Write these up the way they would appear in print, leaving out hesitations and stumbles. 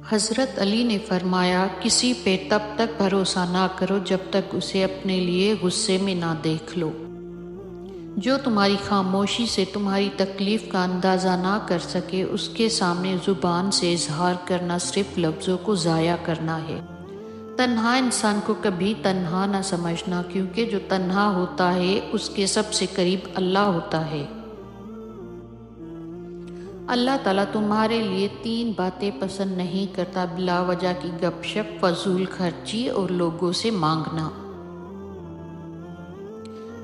حضرت علی نے فرمایا، کسی پہ تب تک بھروسہ نہ کرو جب تک اسے اپنے لیے غصے میں نہ دیکھ لو۔ جو تمہاری خاموشی سے تمہاری تکلیف کا اندازہ نہ کر سکے، اس کے سامنے زبان سے اظہار کرنا صرف لفظوں کو ضائع کرنا ہے۔ تنہا انسان کو کبھی تنہا نہ سمجھنا، کیونکہ جو تنہا ہوتا ہے اس کے سب سے قریب اللہ ہوتا ہے۔ اللہ تعالیٰ تمہارے لیے 3 باتیں پسند نہیں کرتا: بلا وجہ کی گپ شپ، فضول خرچی اور لوگوں سے مانگنا۔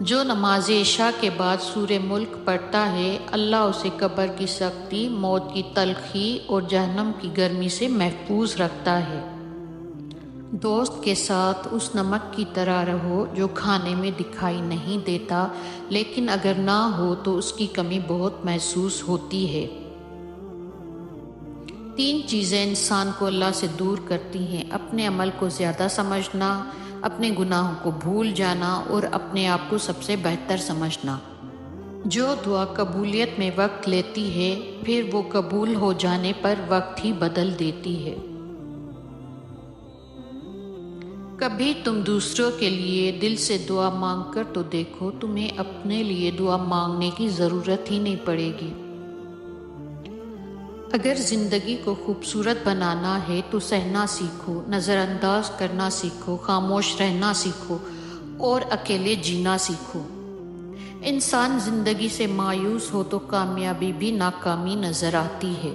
جو نماز عشاء کے بعد سورہ ملک پڑھتا ہے، اللہ اسے قبر کی سختی، موت کی تلخی اور جہنم کی گرمی سے محفوظ رکھتا ہے۔ دوست کے ساتھ اس نمک کی طرح رہو جو کھانے میں دکھائی نہیں دیتا، لیکن اگر نہ ہو تو اس کی کمی بہت محسوس ہوتی ہے۔ 3 چیزیں انسان کو اللہ سے دور کرتی ہیں: اپنے عمل کو زیادہ سمجھنا، اپنے گناہوں کو بھول جانا اور اپنے آپ کو سب سے بہتر سمجھنا۔ جو دعا قبولیت میں وقت لیتی ہے، پھر وہ قبول ہو جانے پر وقت ہی بدل دیتی ہے۔ کبھی تم دوسروں کے لیے دل سے دعا مانگ کر تو دیکھو، تمہیں اپنے لیے دعا مانگنے کی ضرورت ہی نہیں پڑے گی۔ اگر زندگی کو خوبصورت بنانا ہے تو سہنا سیکھو، نظر انداز کرنا سیکھو، خاموش رہنا سیکھو اور اکیلے جینا سیکھو۔ انسان زندگی سے مایوس ہو تو کامیابی بھی ناکامی نظر آتی ہے۔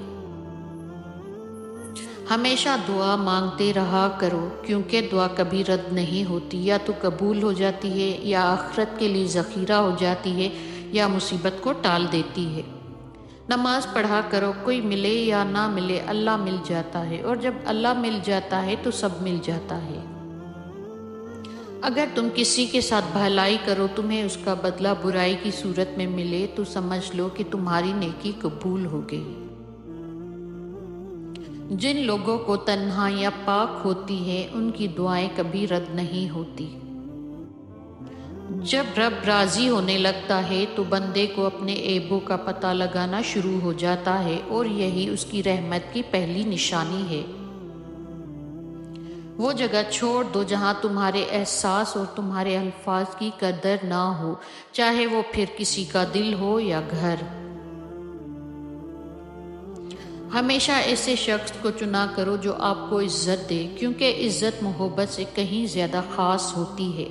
ہمیشہ دعا مانگتے رہا کرو، کیونکہ دعا کبھی رد نہیں ہوتی، یا تو قبول ہو جاتی ہے، یا آخرت کے لیے ذخیرہ ہو جاتی ہے، یا مصیبت کو ٹال دیتی ہے۔ نماز پڑھا کرو، کوئی ملے یا نہ ملے اللہ مل جاتا ہے، اور جب اللہ مل جاتا ہے تو سب مل جاتا ہے۔ اگر تم کسی کے ساتھ بھلائی کرو، تمہیں اس کا بدلہ برائی کی صورت میں ملے تو سمجھ لو کہ تمہاری نیکی قبول ہو گئی۔ جن لوگوں کو تنہائیاں پاک ہوتی ہیں، ان کی دعائیں کبھی رد نہیں ہوتی۔ جب رب راضی ہونے لگتا ہے تو بندے کو اپنے عیبوں کا پتہ لگانا شروع ہو جاتا ہے، اور یہی اس کی رحمت کی پہلی نشانی ہے۔ وہ جگہ چھوڑ دو جہاں تمہارے احساس اور تمہارے الفاظ کی قدر نہ ہو، چاہے وہ پھر کسی کا دل ہو یا گھر۔ ہمیشہ ایسے شخص کو چنا کرو جو آپ کو عزت دے، کیونکہ عزت محبت سے کہیں زیادہ خاص ہوتی ہے۔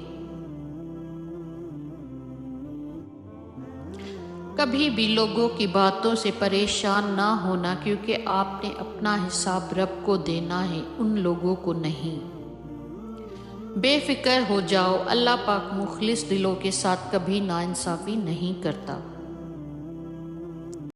کبھی بھی لوگوں کی باتوں سے پریشان نہ ہونا، کیونکہ آپ نے اپنا حساب رب کو دینا ہے، ان لوگوں کو نہیں۔ بے فکر ہو جاؤ، اللہ پاک مخلص دلوں کے ساتھ کبھی ناانصافی نہیں کرتا۔